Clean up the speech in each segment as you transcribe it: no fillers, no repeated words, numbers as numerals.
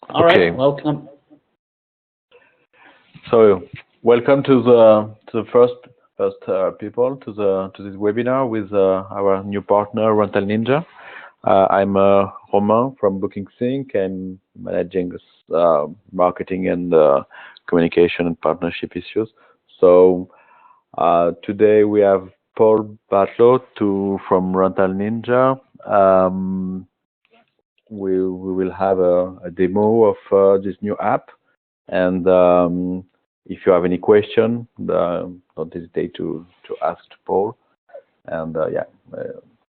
All Okay, right, welcome. so welcome to the first people to this webinar with our new partner Rental Ninja. I'm Romain from BookingSync and managing marketing and communication and partnership issues. So today we have Paul Batlo from Rental Ninja. We will have a demo of this new app. And if you have any question, don't hesitate to ask to Paul. And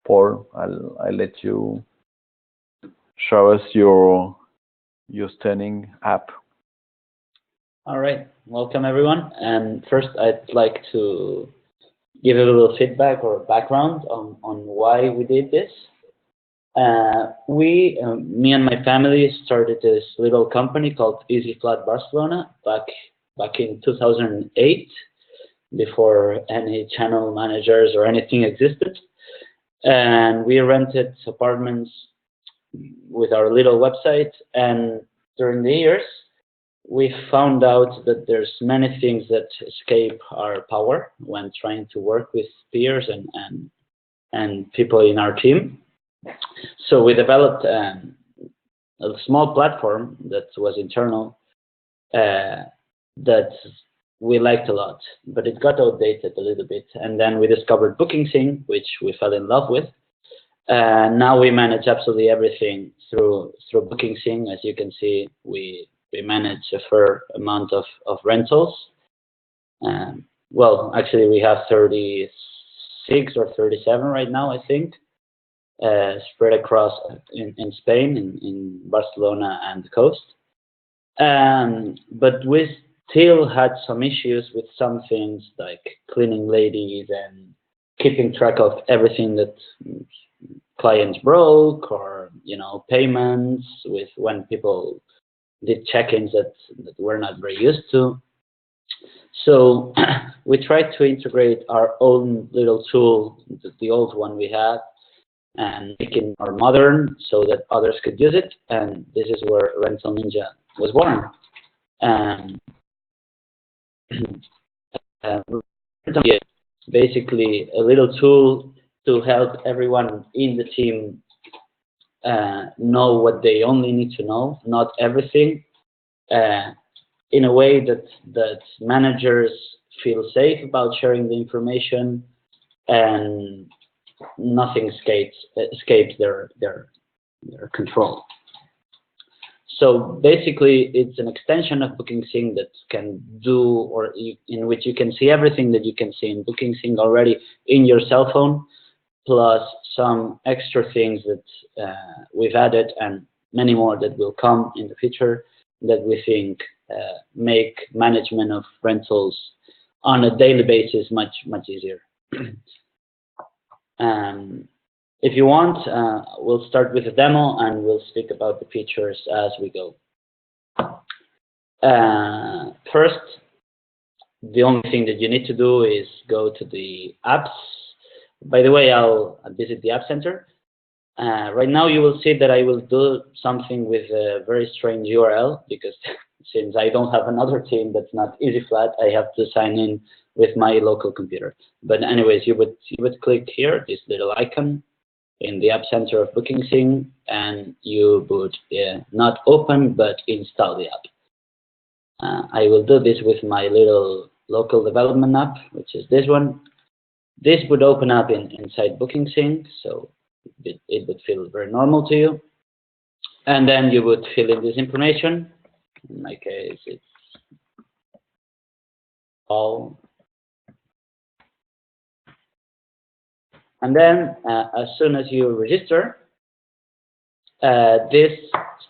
Paul, I'll let you show us your stunning app. All right, welcome everyone. And first, I'd like to give a little feedback or background on why we did this. Me and my family started this little company called Easy Flat Barcelona back in 2008, before any channel managers or anything existed. And we rented apartments with our little website. And during the years, we found out that there's many things that escape our power when trying to work with peers and people in our team. So we developed a small platform that was internal that we liked a lot, but it got outdated a little bit. And then we discovered BookingSync, which we fell in love with. Now we manage absolutely everything through BookingSync. As you can see, we manage a fair amount of rentals. Well, actually, we have 36 or 37 right now, I think, spread across in Spain, in Barcelona and the coast. But we still had some issues with some things like cleaning ladies and keeping track of everything that clients broke, or payments with when people did check-ins that we're not very used to. So we tried to integrate our own little tool, the old one we had, and make it more modern so that others could use it. And this is where Rental Ninja was born. Basically a little tool to help everyone in the team know what they only need to know, not everything, in a way that managers feel safe about sharing the information and nothing escapes their control. So basically, it's an extension of BookingSync that can do, or in which you can see everything that you can see in BookingSync already in your cell phone, plus some extra things that we've added and many more that will come in the future that we think make management of rentals on a daily basis much easier. If you want, we'll start with a demo and we'll speak about the features as we go. First, the only thing that you need to do is go to the apps. By the way, I'll visit the App Center. Right now, you will see that I will do something with a very strange URL, because since I don't have another team that's not EasyFlat, I have to sign in with my local computer. But anyways, you would click here, this little icon in the App Center of BookingSync, and you would not open but install the app. I will do this with my little local development app, which is this one. This would open up inside BookingSync, so it would feel very normal to you. And then you would fill in this information. In my case, it's all. And then as soon as you register, this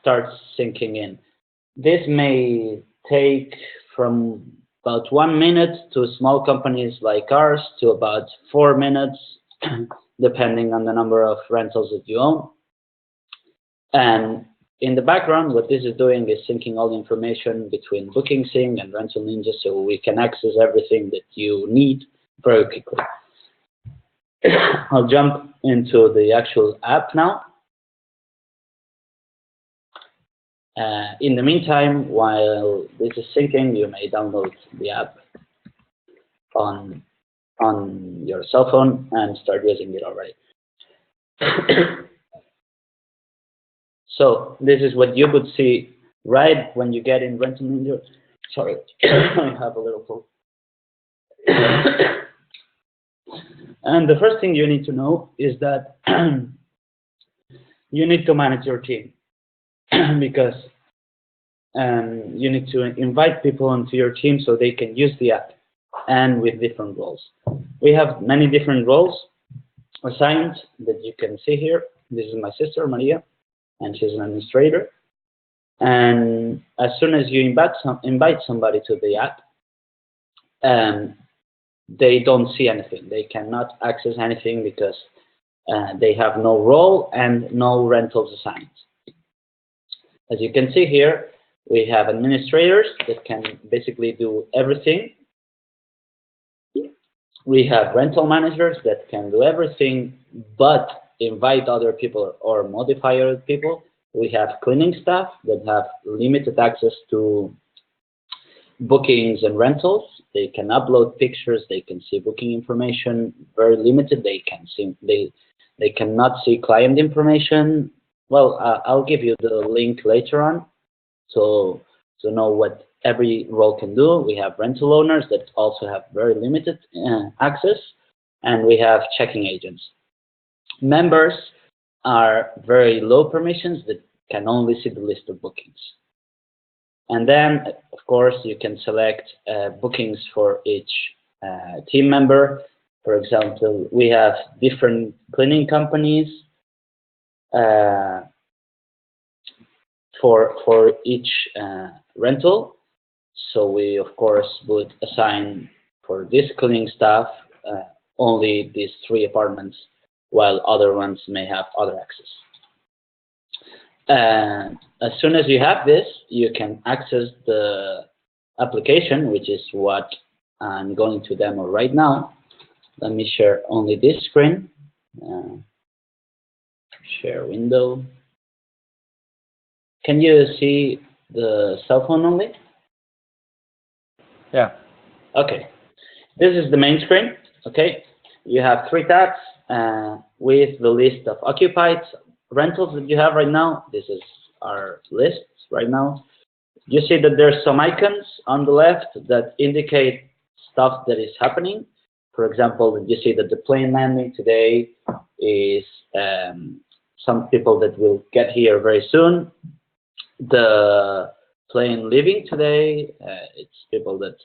starts syncing in. This may take from about 1 minute to small companies like ours to about 4 minutes, depending on the number of rentals that you own. And in the background, what this is doing is syncing all the information between BookingSync and Rental Ninja, so we can access everything that you need very quickly. I'll jump into the actual app now. In the meantime, while this is syncing, you may download the app on your cell phone and start using it already. So this is what you would see right when you get in Rental Ninja. Sorry, I have a little cold. And the first thing you need to know is that you need to manage your team because you need to invite people onto your team so they can use the app and with different roles. We have many different roles assigned that you can see here. This is my sister, Maria, and she's an administrator. And as soon as you invite somebody to the app, they don't see anything. They cannot access anything because they have no role and no rentals assigned. As you can see here, we have administrators that can basically do everything. We have rental managers that can do everything but invite other people or modify other people. We have cleaning staff that have limited access to bookings and rentals. They can upload pictures, they can see booking information, very limited. They cannot see client information. Well, I'll give you the link later on to know what every role can do. We have rental owners that also have very limited access, and we have checking agents. Members are very low permissions that can only see the list of bookings. And then, of course, you can select bookings for each team member. For example, we have different cleaning companies for each rental. So we, of course, would assign for this cleaning staff only these 3 apartments, while other ones may have other access. As soon as you have this, you can access the application, which is what I'm going to demo right now. Let me share only this screen. Share window. Can you see the cell phone only? Yeah. Okay. This is the main screen. Okay. You have 3 tabs with the list of occupied rentals that you have right now. This is our list right now. You see that there's some icons on the left that indicate stuff that is happening. For example, you see that the plane landing today is some people that will get here very soon. The plane leaving today, it's people that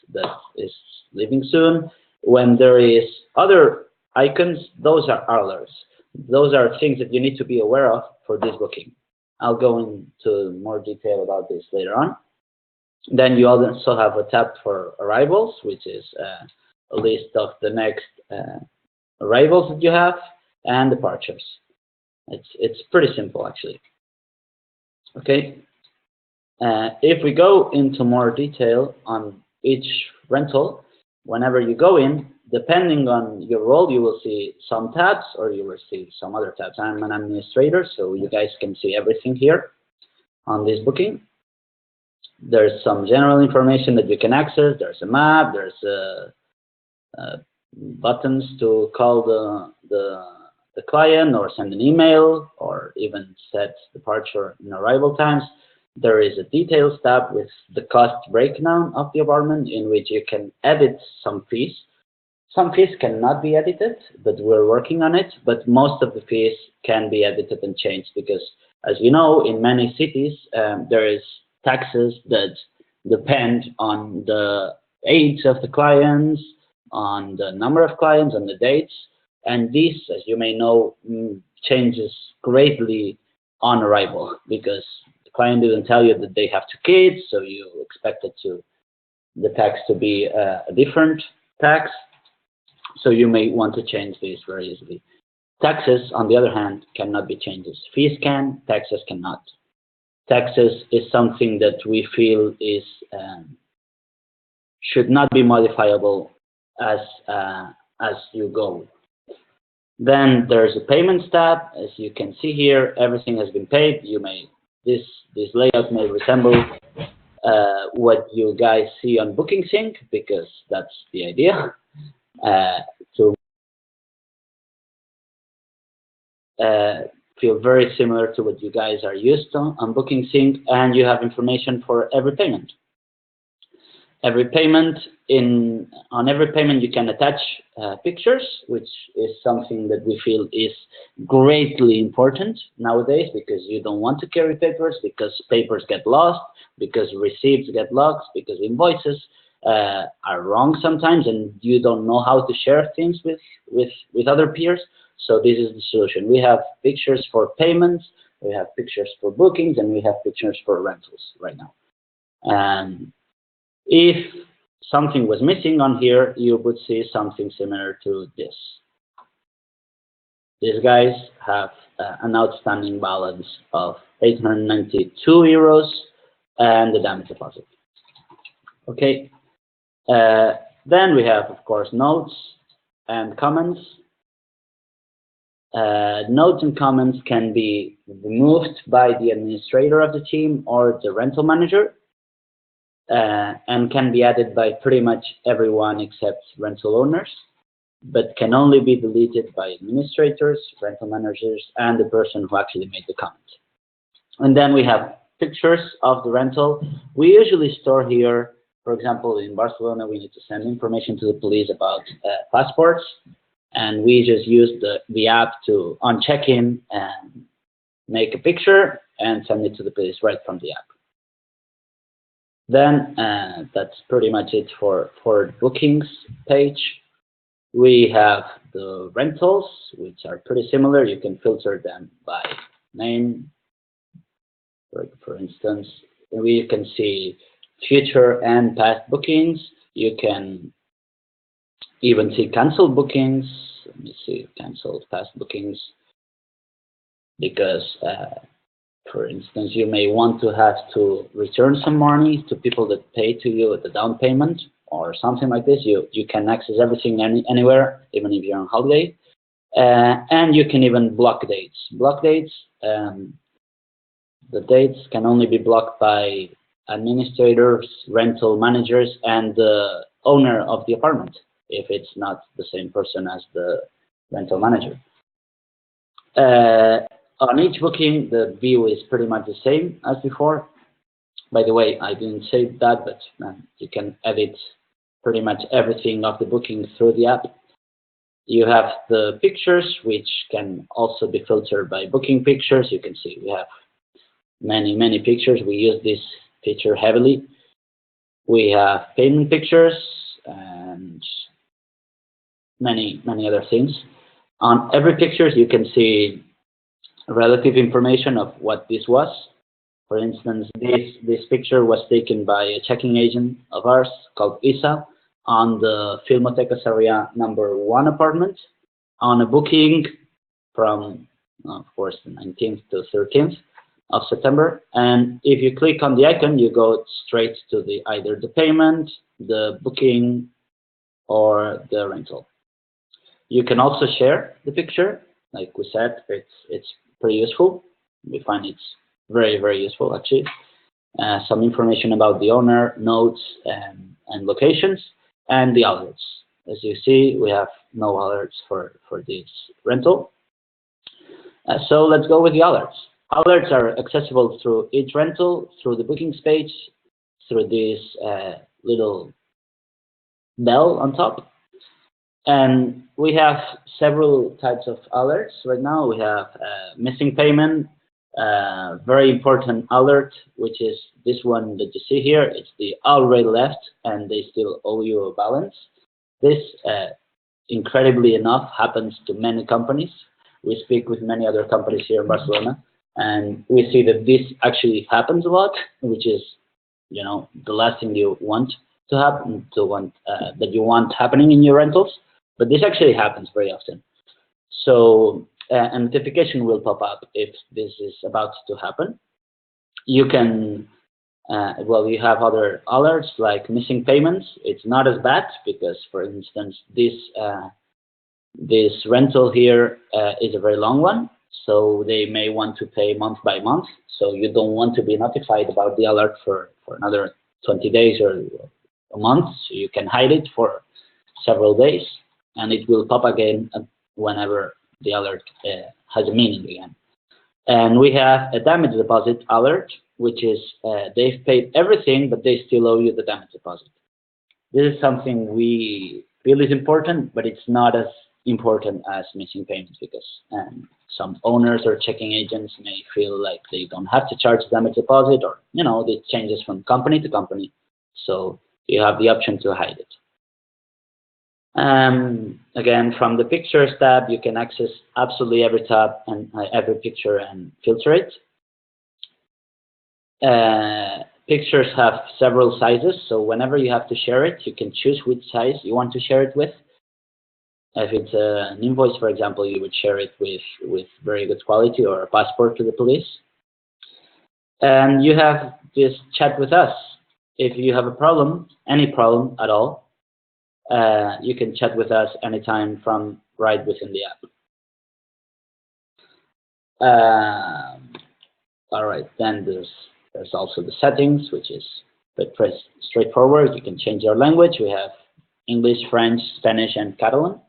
is leaving soon. When there is other icons, those are alerts. Those are things that you need to be aware of for this booking. I'll go into more detail about this later on. Then you also have a tab for arrivals, which is a list of the next arrivals that you have, and departures. It's pretty simple, actually. Okay. If we go into more detail on each rental, whenever you go in, depending on your role, you will see some tabs or you will see some other tabs. I'm an administrator, so you guys can see everything here on this booking. There's some general information that you can access. There's a map. There's buttons to call the client or send an email or even set departure and arrival times. There is a details tab with the cost breakdown of the apartment in which you can edit some fees. Some fees cannot be edited, but we're working on it. But most of the fees can be edited and changed because, as you know, in many cities, there is taxes that depend on the age of the clients, on the number of clients, on the dates. And this, as you may know, changes greatly on arrival because the client didn't tell you that they have 2 kids, so you expect the tax to be a different tax. So you may want to change this very easily. Taxes, on the other hand, cannot be changed. Fees can, taxes cannot. Taxes is something that we feel is should not be modifiable as you go. Then there's a payments tab. As you can see here, everything has been paid. You may this layout may resemble what you guys see on BookingSync, because that's the idea. To feel very similar to what you guys are used to on BookingSync, and you have information for every payment. Every payment on every payment you can attach pictures, which is something that we feel is greatly important nowadays, because you don't want to carry papers, because papers get lost, because receipts get lost, because invoices are wrong sometimes, and you don't know how to share things with other peers. So this is the solution. We have pictures for payments, we have pictures for bookings, and we have pictures for rentals right now. And if something was missing on here, you would see something similar to this. These guys have an outstanding balance of 892 euros and the damage deposit. Okay. Then we have, of course, notes and comments. Notes and comments can be removed by the administrator of the team or the rental manager, and can be added by pretty much everyone except rental owners, but can only be deleted by administrators, rental managers, and the person who actually made the comment. And then we have pictures of the rental. We usually store here, for example, in Barcelona, we need to send information to the police about passports, and we just use the app to, on check-in, and make a picture and send it to the police right from the app. Then that's pretty much it for the bookings page. We have the rentals, which are pretty similar. You can filter them by name. For instance, we can see future and past bookings. You can even see canceled bookings. Let me see, canceled past bookings, because for instance, you may want to have to return some money to people that pay to you at the down payment or something like this. You can access everything anywhere, even if you're on holiday. And you can even block dates. Block dates, the dates can only be blocked by administrators, rental managers, and the owner of the apartment, if it's not the same person as the rental manager. On each booking, the view is pretty much the same as before. By the way, I didn't say that, but you can edit pretty much everything of the booking through the app. You have the pictures, which can also be filtered by booking pictures. You can see we have many pictures. We use this feature heavily. We have payment pictures and many other things. On every picture, you can see relative information of what this was. For instance, this picture was taken by a checking agent of ours called Isa on the Filmotecas area #1 apartment on a booking from, of course, the 19th to 13th of September. And if you click on the icon, you go straight to either the payment, the booking, or the rental. You can also share the picture. Like we said, it's pretty useful. We find it's very useful, actually. Some information about the owner, notes, and locations, and the alerts. As you see, we have no alerts for this rental. So let's go with the alerts. Alerts are accessible through each rental, through the bookings page, through this little bell on top. And we have several types of alerts right now. We have missing payment, very important alert, which is this one that you see here. It's the already left and they still owe you a balance. This, incredibly enough, happens to many companies. We speak with many other companies here in Barcelona, and we see that this actually happens a lot, which is, the last thing you want to happen, that you want happening in your rentals. But this actually happens very often. So a notification will pop up if this is about to happen. You can, you have other alerts like missing payments. It's not as bad because, for instance, this rental here is a very long one. So they may want to pay month by month. So you don't want to be notified about the alert for another 20 days or a month. So you can hide it for several days, and it will pop again whenever the alert has a meaning again. And we have a damage deposit alert, which is they've paid everything, but they still owe you the damage deposit. This is something we feel is important, but it's not as important as missing payments, because some owners or checking agents may feel like they don't have to charge damage deposit, or it changes from company to company. So you have the option to hide it. Again, from the Pictures tab, you can access absolutely every tab and every picture and filter it. Pictures have several sizes, so whenever you have to share it, you can choose which size you want to share it with. If it's an invoice, for example, you would share it with very good quality, or a passport to the police. And you have this chat with us. If you have a problem, any problem at all, you can chat with us anytime from right within the app. All right, then there's also the settings, which is pretty straightforward. You can change your language. We have English, French, Spanish, and Catalan.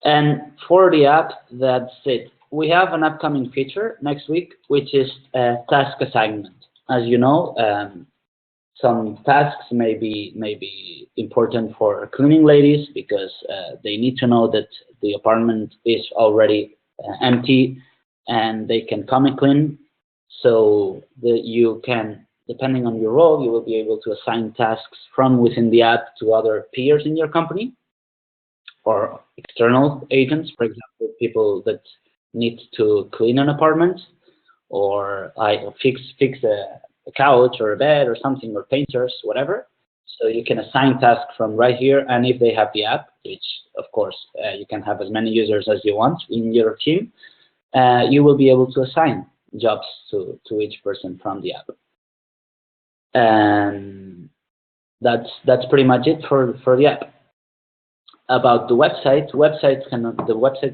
And for the app, that's it. We have an upcoming feature next week, which is task assignment. As you know, some tasks may be important for cleaning ladies, because they need to know that the apartment is already empty and they can come and clean. So that you can, depending on your role, you will be able to assign tasks from within the app to other peers in your company, or external agents, for example, people that need to clean an apartment, or fix a couch or a bed or something, or painters, whatever. So you can assign tasks from right here, and if they have the app, which of course you can have as many users as you want in your team, you will be able to assign jobs to each person from the app. And that's pretty much it for the app. About the website, the website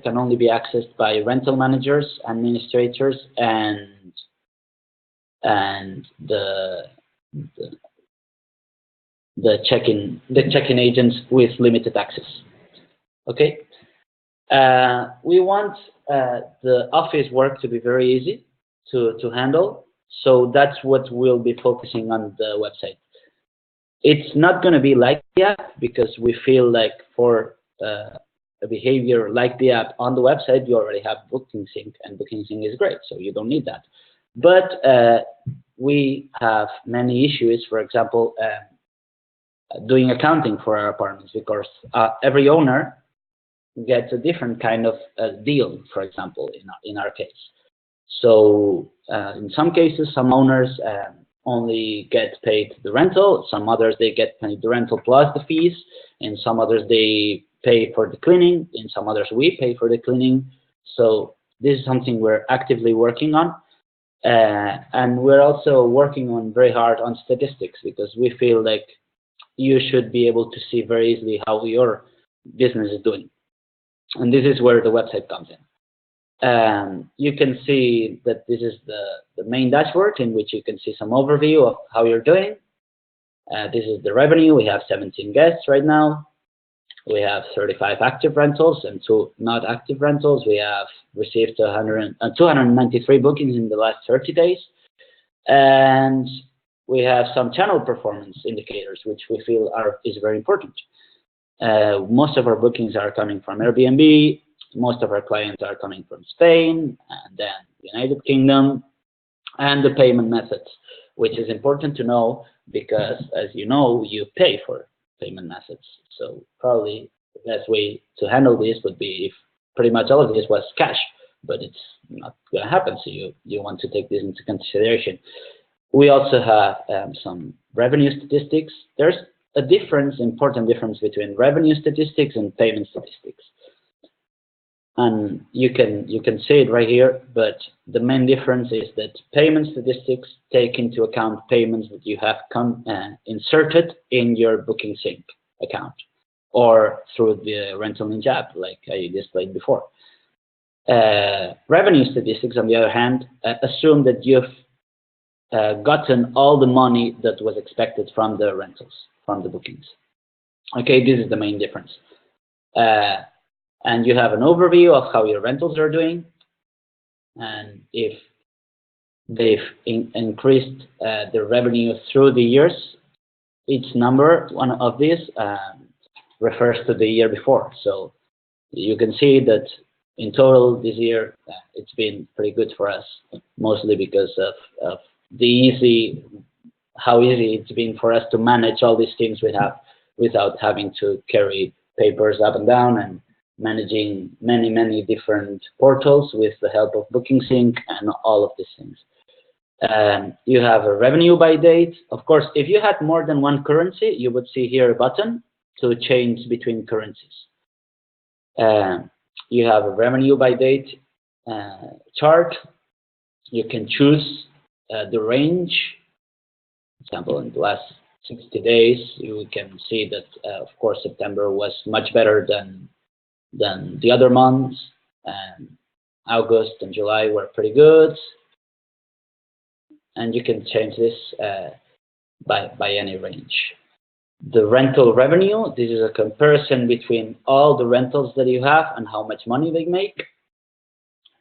can only be accessed by rental managers, administrators, and the check-in agents with limited access. Okay. We want the office work to be very easy to handle, so that's what we'll be focusing on the website. It's not going to be like the app, because we feel like for a behavior like the app on the website, you already have BookingSync, and BookingSync is great, so you don't need that. But we have many issues, for example, doing accounting for our apartments, because every owner gets a different kind of deal, for example, in our case. So in some cases, some owners only get paid the rental. Some others, they get paid the rental plus the fees. In some others, they pay for the cleaning. In some others, we pay for the cleaning. So this is something we're actively working on. And we're also working on very hard on statistics, because we feel like you should be able to see very easily how your business is doing. And this is where the website comes in. You can see that this is the main dashboard, in which you can see some overview of how you're doing. This is the revenue. We have 17 guests right now. We have 35 active rentals and 2 not active rentals. We have received 293 bookings in the last 30 days. And we have some channel performance indicators, which we feel is very important. Most of our bookings are coming from Airbnb. Most of our clients are coming from Spain, and then United Kingdom, and the payment methods, which is important to know, because as you know, you pay for payment methods. So probably the best way to handle this would be if pretty much all of this was cash, but it's not going to happen. So you want to take this into consideration. We also have some revenue statistics. There's a important difference between revenue statistics and payment statistics. And you can see it right here, but the main difference is that payment statistics take into account payments that you have inserted in your BookingSync account, or through the Rental Ninja app, like I displayed before. Revenue statistics, on the other hand, assume that you've gotten all the money that was expected from the rentals, from the bookings. Okay, this is the main difference. And you have an overview of how your rentals are doing, and if they've increased the revenue through the years. Each number, one of these, refers to the year before. So you can see that in total this year, it's been pretty good for us, mostly because of how easy it's been for us to manage all these things we have without having to carry papers up and down and managing many different portals with the help of BookingSync and all of these things. You have a revenue by date. Of course, if you had more than one currency, you would see here a button to change between currencies. You have a revenue by date chart. You can choose the range. For example, in the last 60 days, you can see that, of course, September was much better than the other months, and August and July were pretty good. And you can change this by any range. The rental revenue, this is a comparison between all the rentals that you have and how much money they make.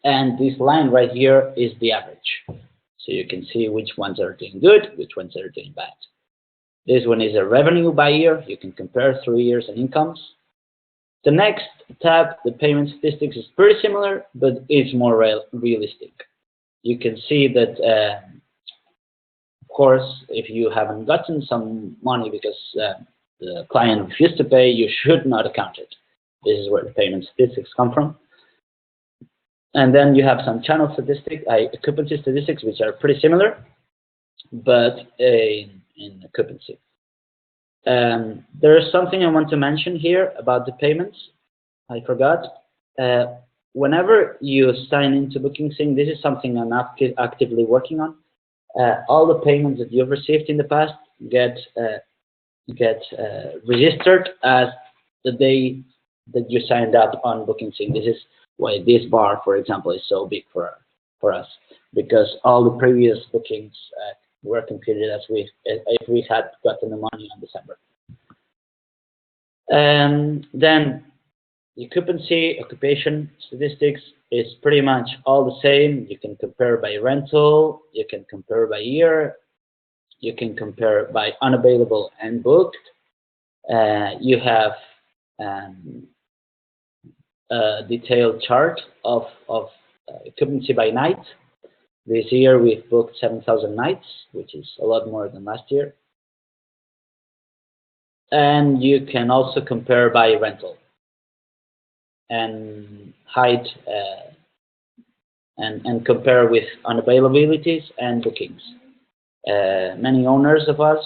And this line right here is the average. So you can see which ones are doing good, which ones are doing bad. This one is a revenue by year. You can compare 3 years and incomes. The next tab, the payment statistics, is pretty similar, but it's more realistic. You can see that, of course, if you haven't gotten some money because the client refused to pay, you should not account it. This is where the payment statistics come from. And then you have some channel statistics, occupancy statistics, which are pretty similar, but in occupancy. There is something I want to mention here about the payments. I forgot. Whenever you sign into BookingSync, this is something I'm actively working on. All the payments that you've received in the past get registered as the day that you signed up on BookingSync. This is why this bar, for example, is so big for us, because all the previous bookings were computed as if we had gotten the money on December. And then the occupancy, occupation statistics is pretty much all the same. You can compare by rental, you can compare by year, you can compare by unavailable and booked. You have a detailed chart of occupancy by night. This year we've booked 7,000 nights, which is a lot more than last year. And you can also compare by rental and hide and compare with unavailabilities and bookings. Many owners of us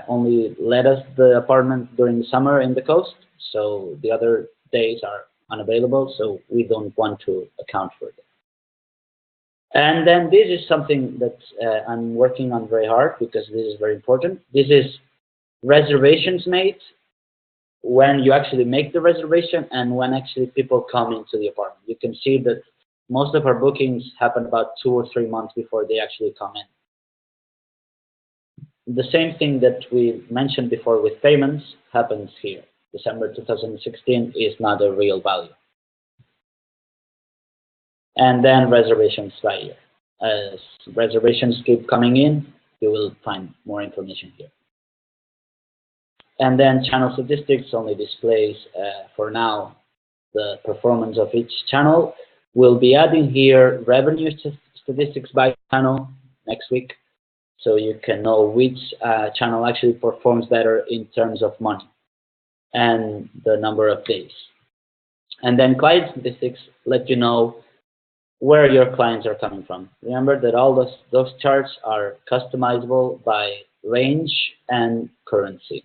only let us the apartment during the summer in the coast, so the other days are unavailable, so we don't want to account for it. And then this is something that I'm working on very hard, because this is very important. This is reservations made when you actually make the reservation and when actually people come into the apartment. You can see that most of our bookings happen about 2 or 3 months before they actually come in. The same thing that we mentioned before with payments happens here. December 2016 is not a real value. And then reservations by year. As reservations keep coming in, you will find more information here. And then channel statistics only displays, for now, the performance of each channel. We'll be adding here revenue statistics by channel next week, so you can know which channel actually performs better in terms of money and the number of days. And then client statistics let you know where your clients are coming from. Remember that all those charts are customizable by range and currency.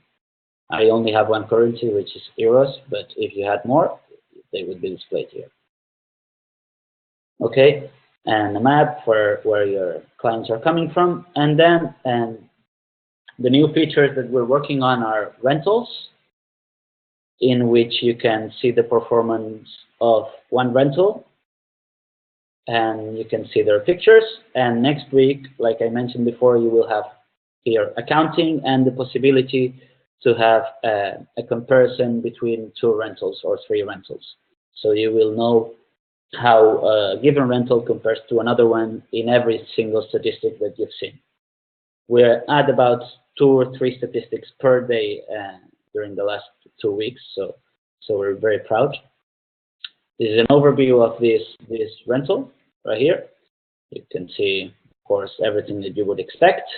I only have one currency, which is euros, but if you had more, they would be displayed here. Okay, and a map for where your clients are coming from. And then the new features that we're working on are rentals, in which you can see the performance of one rental and you can see their pictures. And next week, like I mentioned before, you will have here accounting and the possibility to have a comparison between 2 rentals or 3 rentals. So you will know how a given rental compares to another one in every single statistic that you've seen. We're at about 2 or 3 statistics per day during the last 2 weeks, so we're very proud. This is an overview of this rental right here. You can see, of course, everything that you would expect.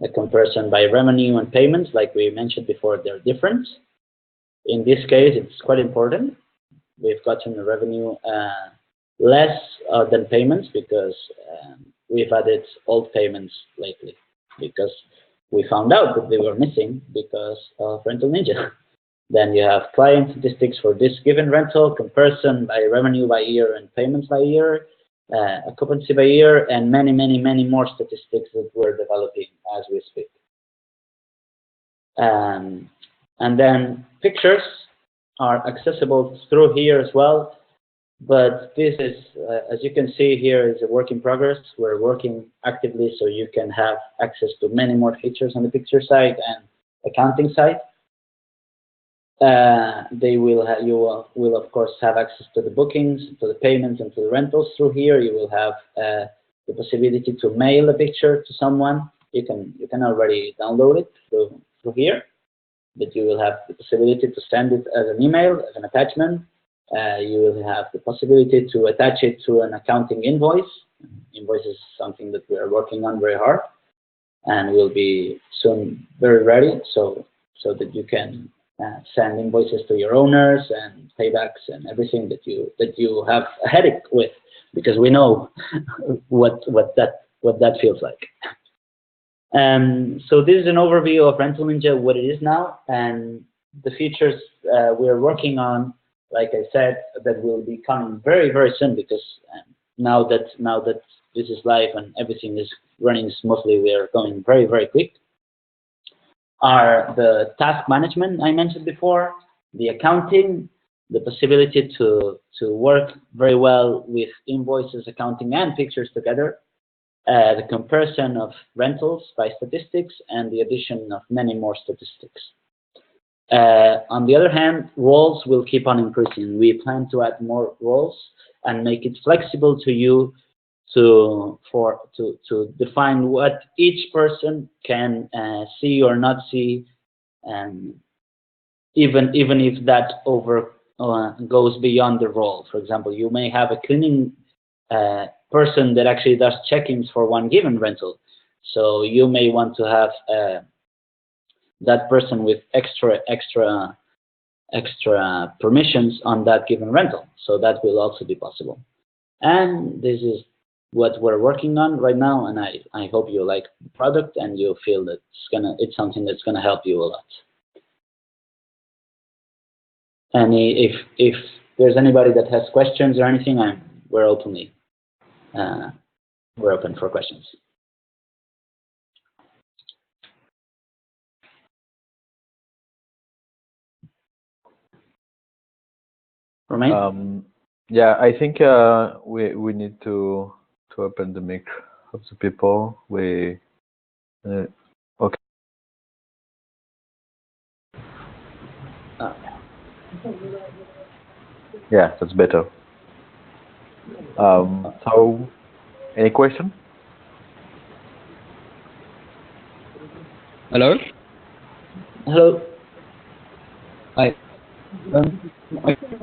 A comparison by revenue and payments, like we mentioned before, they're different. In this case, it's quite important. We've gotten the revenue less than payments because we've added old payments lately because we found out that they were missing because of Rental Ninja. Then you have client statistics for this given rental, comparison by revenue by year and payments by year, occupancy by year, and many, many, many more statistics that we're developing as we speak. And then pictures are accessible through here as well, but this is, as you can see here, is a work in progress. We're working actively so you can have access to many more features on the picture side and accounting side. You will of course have access to the bookings, to the payments, and to the rentals through here. You will have the possibility to mail a picture to someone. You can already download it through here, but you will have the possibility to send it as an email, as an attachment. You will have the possibility to attach it to an accounting invoice. Invoice is something that we are working on very hard, and will be soon very ready, so that you can send invoices to your owners and paybacks and everything that you have a headache with, because we know what that feels like. So this is an overview of Rental Ninja, what it is now, and the features we are working on, like I said, that will be coming very, very soon, because now that this is live and everything is running smoothly, we are going very, very quick. Are the task management I mentioned before, the accounting, the possibility to work very well with invoices, accounting, and pictures together, the comparison of rentals by statistics, and the addition of many more statistics. On the other hand, roles will keep on increasing. We plan to add more roles and make it flexible to you to define what each person can see or not see, and even if that goes beyond the role. For example, you may have a cleaning person that actually does check-ins for one given rental, so you may want to have that person with extra permissions on that given rental, so that will also be possible. And this is what we're working on right now, and I hope you like the product and you feel that it's something that's gonna help you a lot. And if there's anybody that has questions or anything, we're open for questions. Romain? Yeah, I think we need to open the mic of the people. Okay. Yeah, that's better. So, any question? Hello? Hello. Hi. I have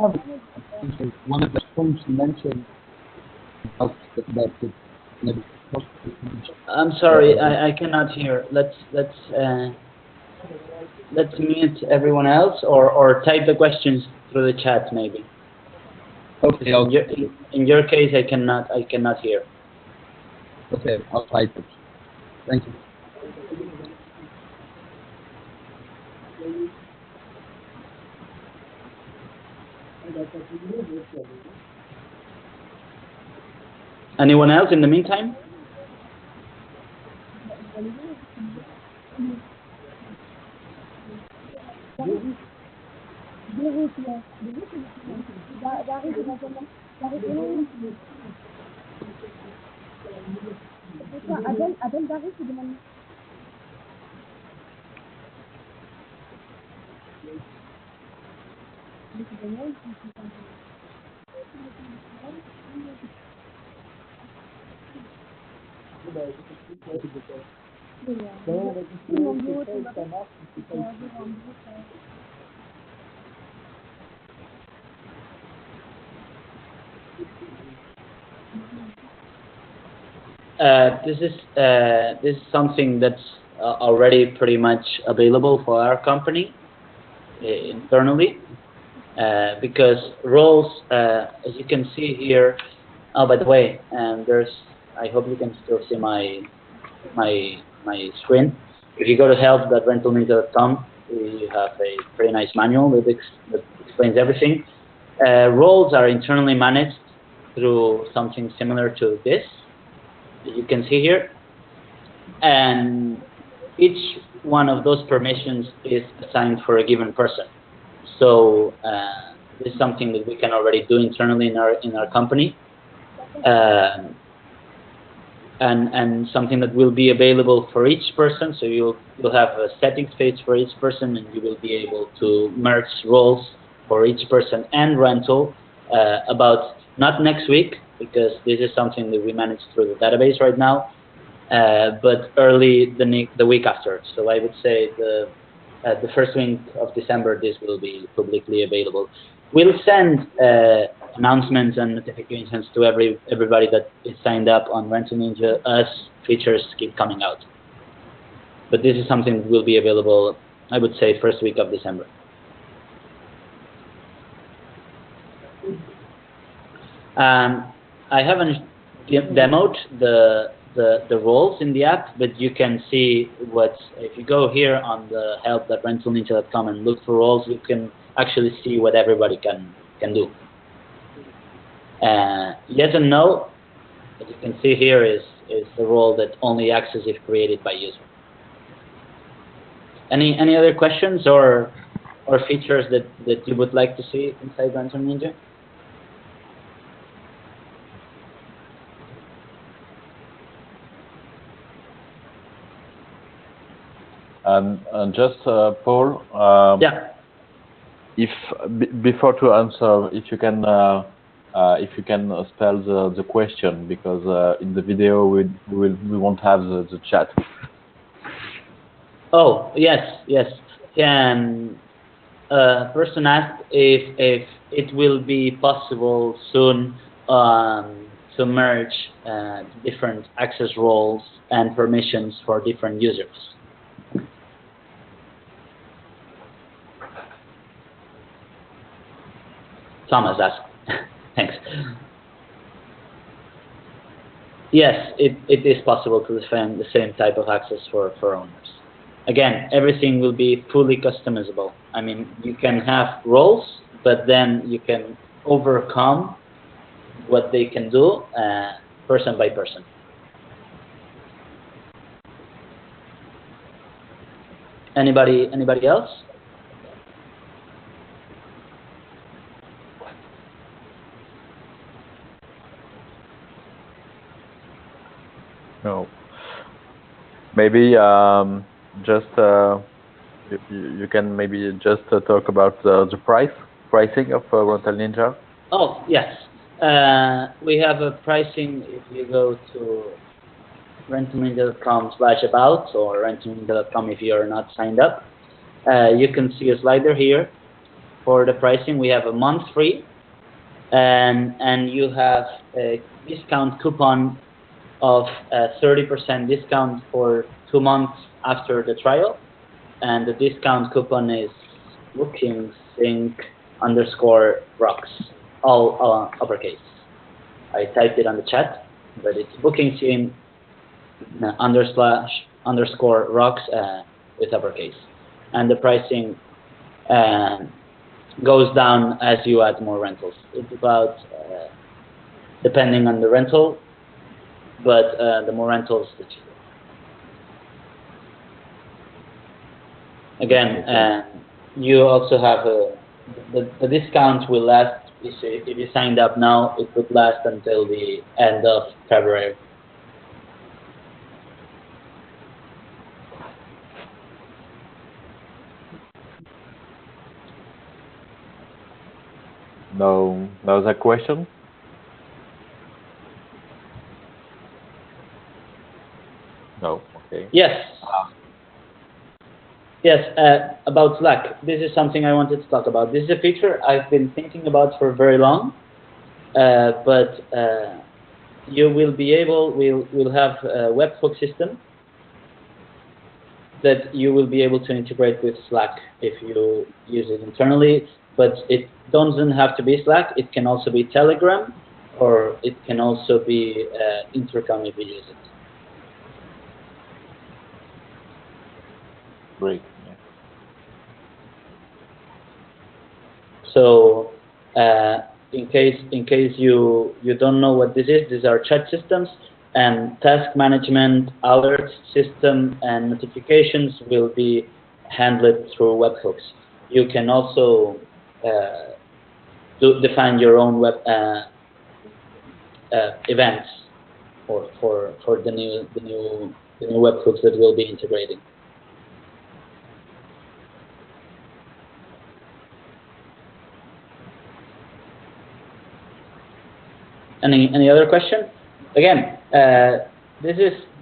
one of the points you mentioned about the I'm sorry, I cannot hear. Let's mute everyone else, or type the questions through the chat maybe. Okay. In your case, I cannot hear. Okay, I'll type it. Thank you. Anyone else in the meantime? This is something that's already pretty much available for our company internally, because roles, as you can see here. Oh, by the way, I hope you can still see my screen. If you go to help.rentalninja.com, you have a pretty nice manual that explains everything. Roles are internally managed through something similar to this, that you can see here, and each one of those permissions is assigned for a given person. So this is something that we can already do internally in our company, and something that will be available for each person. So you'll have a settings page for each person, and you will be able to merge roles for each person and rental about not next week, because this is something that we manage through the database right now, but early the week after. So I would say the first week of December, this will be publicly available. We'll send announcements and notifications to everybody that is signed up on Rental Ninja as features keep coming out. But this is something that will be available, I would say, first week of December. I haven't demoed the roles in the app, but you can see if you go here on the help.rentalninja.com and look for roles, you can actually see what everybody can do. Yes and no, as you can see here, is the role that only access if created by user. Any other questions or features that you would like to see inside Rental Ninja? And just Paul, yeah. If before to answer, if you can spell the question, because in the video we won't have the chat. Oh yes. Person asked if it will be possible soon to merge different access roles and permissions for different users. Thomas asked. Thanks. Yes, it is possible to define the same type of access for owners. Again, everything will be fully customizable. I mean, you can have roles, but then you can overcome what they can do person by person. Anybody else? No. Maybe just you can maybe just talk about the pricing of Rental Ninja. Oh yes, we have a pricing. If you go to rentalninja.com/about or rentalninja.com if you are not signed up, you can see a slider here for the pricing. We have a month free, and you have a discount coupon of 30% discount for 2 months after the trial, and the discount coupon is BookingSync_rocks, all uppercase. I typed it on the chat, but it's BookingSync _rocks with uppercase, and the pricing goes down as you add more rentals. It's about depending on the rental, but the more rentals, the cheaper. Again, you also have the discount will last. If you signed up now, it would last until the end of February. No other question? No. Okay. Yes. Yes, about Slack. This is something I wanted to talk about. This is a feature I've been thinking about for very long, but you will be able, we'll have a webhook system that you will be able to integrate with Slack if you use it internally, but it doesn't have to be Slack. It can also be Telegram, or it can also be Intercom if you use it. Great. So in case you don't know what this is, these are chat systems, and task management, alert system, and notifications will be handled through webhooks. You can also define your own web events for the new webhooks that we'll be integrating. Any other question? Again, this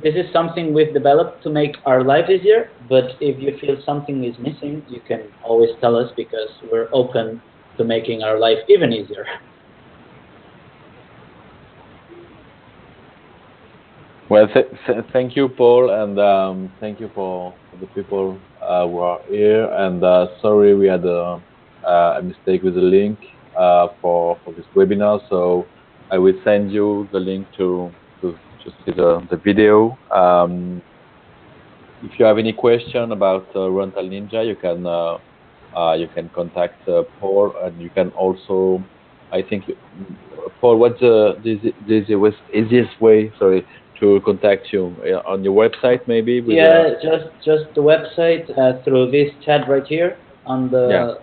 is something we've developed to make our life easier. But if you feel something is missing, you can always tell us, because we're open to making our life even easier. Well, thank you, Paul, and thank you for the people who are here. And sorry, we had a mistake with the link for this webinar. So I will send you the link to see the video. If you have any question about Rental Ninja, you can contact Paul, and you can also, I think, Paul, what's the easiest way? Sorry, to contact you on your website, maybe? Yeah, just the website through this chat right here on the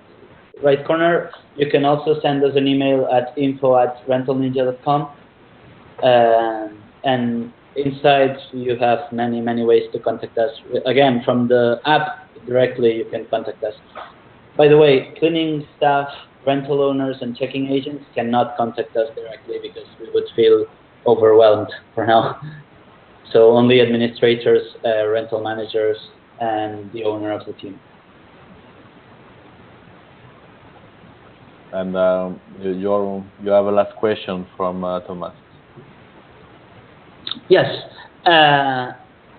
right corner. You can also send us an email at info@rentalninja.com, and inside you have many ways to contact us. Again, from the app directly, you can contact us. By the way, cleaning staff, rental owners, and checking agents cannot contact us directly, because we would feel overwhelmed for now. So only administrators, rental managers, and the owner of the team. And you have a last question from Thomas. Yes,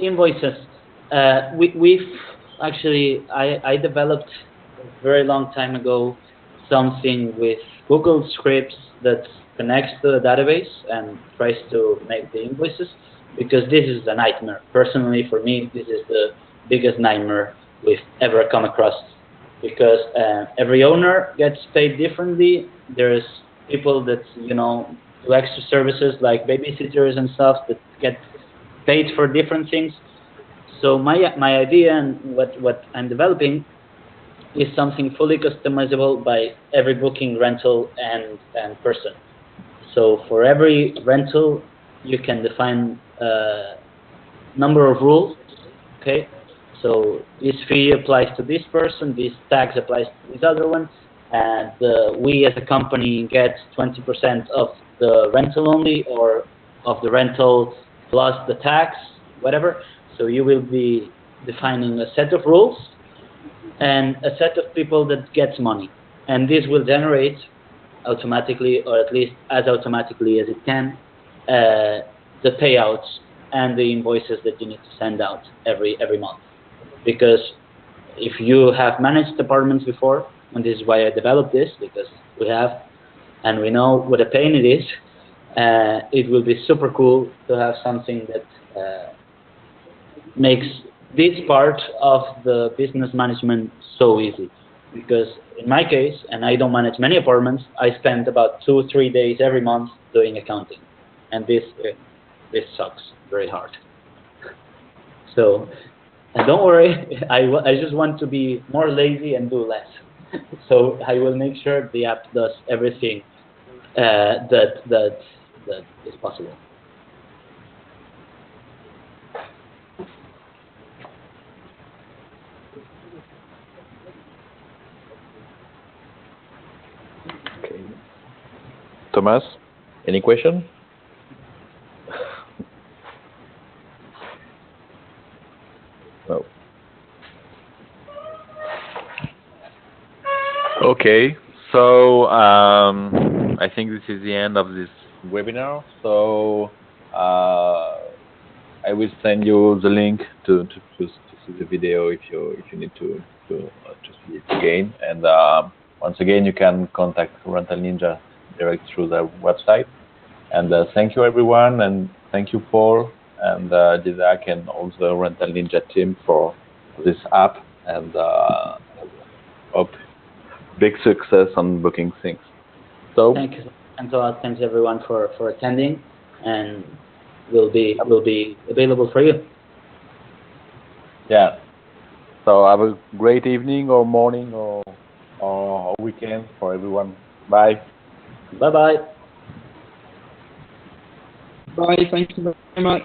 Invoices. We've actually, I developed a very long time ago something with Google Scripts that connects to the database and tries to make the invoices, because this is a nightmare. Personally, for me, this is the biggest nightmare we've ever come across, because every owner gets paid differently. There's people that, do extra services like babysitters and stuff that get paid for different things. So my idea, and what I'm developing, is something fully customizable by every booking, rental, and person. So for every rental, you can define a number of rules. Okay, so this fee applies to this person, this tax applies to this other one, and we as a company get 20% of the rental only, or of the rental plus the tax, whatever. So you will be defining a set of rules and a set of people that gets money, and this will generate automatically, or at least as automatically as it can, the payouts and the invoices that you need to send out every month. Because if you have managed apartments before, and this is why I developed this, because we have, and we know what a pain it is, it will be super cool to have something that makes this part of the business management so easy. Because in my case, and I don't manage many apartments, I spend about 2 or 3 days every month doing accounting, and this sucks very hard. So, and don't worry, I just want to be more lazy and do less. So I will make sure the app does everything that is possible. Thomas, any question? No. Okay, so I think this is the end of this webinar. So I will send you the link to see the video if you need to see it again. And once again, you can contact Rental Ninja direct through their website. And thank you everyone, and thank you Paul and Didac and all the Rental Ninja team for this app, and hope big success on BookingSync. So thank you. Thanks a lot. Thanks everyone for attending, and we'll be available for you. Yeah. So have a great evening or morning or weekend for everyone. Bye. Bye bye. Bye. Thank you very much.